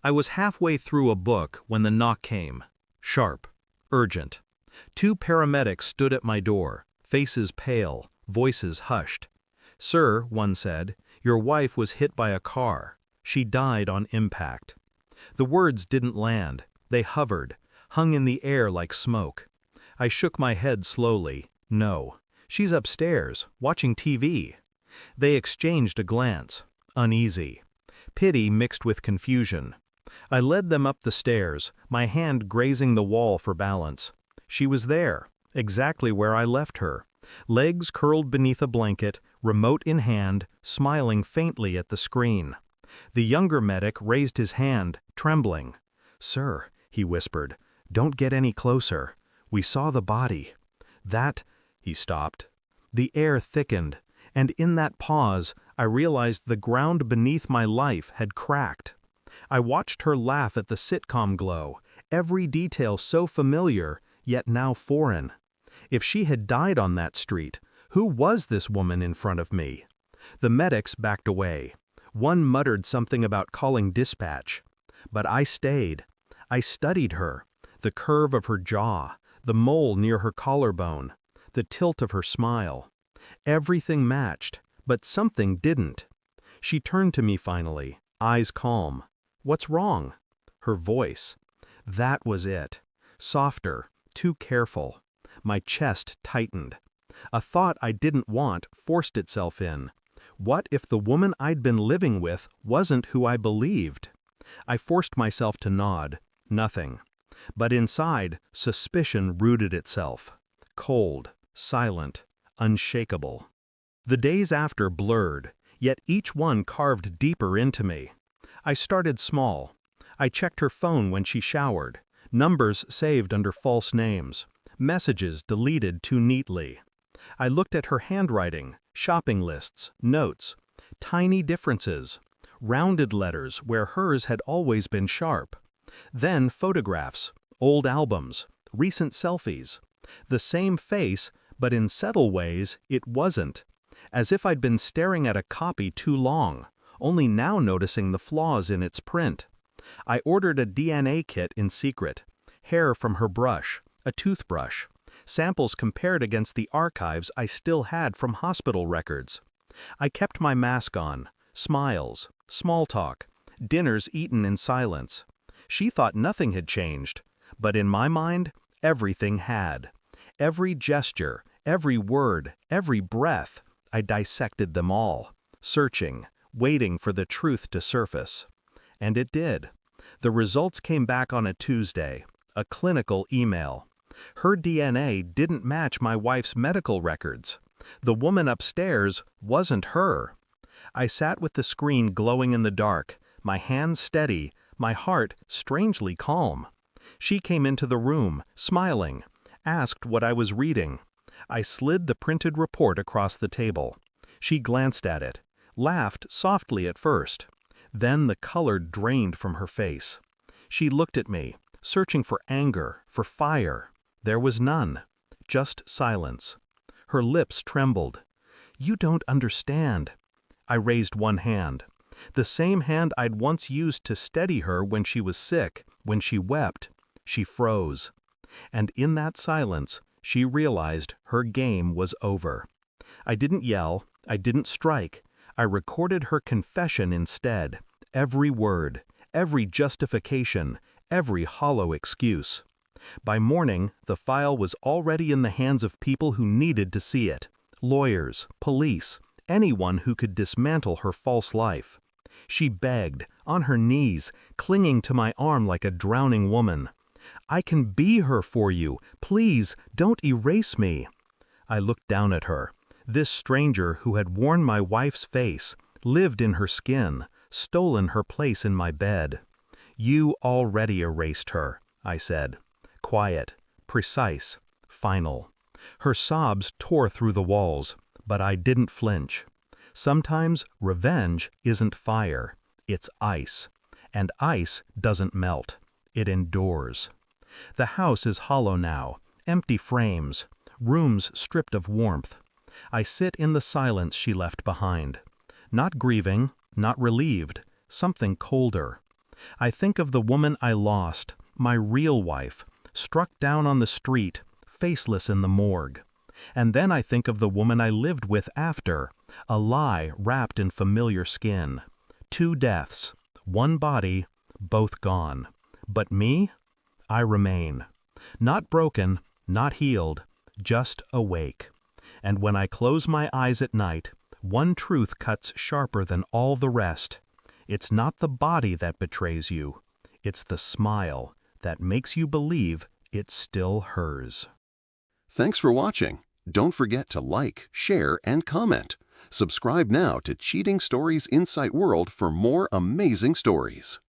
I was halfway through a book when the knock came. Sharp. Urgent. 2 paramedics stood at my door, faces pale, voices hushed. "Sir," one said, "your wife was hit by a car. She died on impact." The words didn't land. They hovered, hung in the air like smoke. I shook my head slowly. No. She's upstairs, watching TV. They exchanged a glance. Uneasy. Pity mixed with confusion. I led them up the stairs, my hand grazing the wall for balance. She was there, exactly where I left her. Legs curled beneath a blanket, remote in hand, smiling faintly at the screen. The younger medic raised his hand, trembling. "Sir," he whispered, "don't get any closer. We saw the body." That... He stopped. The air thickened, and in that pause, I realized the ground beneath my life had cracked. I watched her laugh at the sitcom glow, every detail so familiar, yet now foreign. If she had died on that street, who was this woman in front of me? The medics backed away. One muttered something about calling dispatch. But I stayed. I studied her, the curve of her jaw, the mole near her collarbone, the tilt of her smile. Everything matched, but something didn't. She turned to me finally, eyes calm. "What's wrong?" Her voice. That was it. Softer, too careful. My chest tightened. A thought I didn't want forced itself in. What if the woman I'd been living with wasn't who I believed? I forced myself to nod. Nothing. But inside, suspicion rooted itself. Cold, silent, unshakable. The days after blurred, yet each one carved deeper into me. I started small. I checked her phone when she showered, numbers saved under false names, messages deleted too neatly. I looked at her handwriting, shopping lists, notes, tiny differences, rounded letters where hers had always been sharp. Then photographs, old albums, recent selfies. The same face, but in subtle ways it wasn't. As if I'd been staring at a copy too long, only now noticing the flaws in its print. I ordered a DNA kit in secret, hair from her brush, a toothbrush, samples compared against the archives I still had from hospital records. I kept my mask on, smiles, small talk, dinners eaten in silence. She thought nothing had changed, but in my mind, everything had. Every gesture, every word, every breath, I dissected them all, searching, waiting for the truth to surface. And it did. The results came back on a Tuesday, a clinical email. Her DNA didn't match my wife's medical records. The woman upstairs wasn't her. I sat with the screen glowing in the dark, my hands steady, my heart strangely calm. She came into the room, smiling, asked what I was reading. I slid the printed report across the table. She glanced at it, laughed softly at first. Then the color drained from her face. She looked at me, searching for anger, for fire. There was none, just silence. Her lips trembled. "You don't understand." I raised one hand. The same hand I'd once used to steady her when she was sick, when she wept. She froze. And in that silence, she realized her game was over. I didn't yell, I didn't strike. I recorded her confession instead. Every word, every justification, every hollow excuse. By morning, the file was already in the hands of people who needed to see it. Lawyers, police, anyone who could dismantle her false life. She begged, on her knees, clinging to my arm like a drowning woman. "I can be her for you. Please, don't erase me." I looked down at her. This stranger who had worn my wife's face, lived in her skin, stolen her place in my bed. "You already erased her," I said. Quiet, precise, final. Her sobs tore through the walls, but I didn't flinch. Sometimes revenge isn't fire, it's ice. And ice doesn't melt, it endures. The house is hollow now, empty frames, rooms stripped of warmth. I sit in the silence she left behind. Not grieving, not relieved, something colder. I think of the woman I lost, my real wife, struck down on the street, faceless in the morgue. And then I think of the woman I lived with after, a lie wrapped in familiar skin. 2 deaths, 1 body, both gone. But me? I remain. Not broken, not healed, just awake. And when I close my eyes at night, one truth cuts sharper than all the rest. It's not the body that betrays you. It's the smile that makes you believe it's still hers. Thanks for watching. Don't forget to like, share, and comment. Subscribe now to Cheating Stories Insight World for more amazing stories.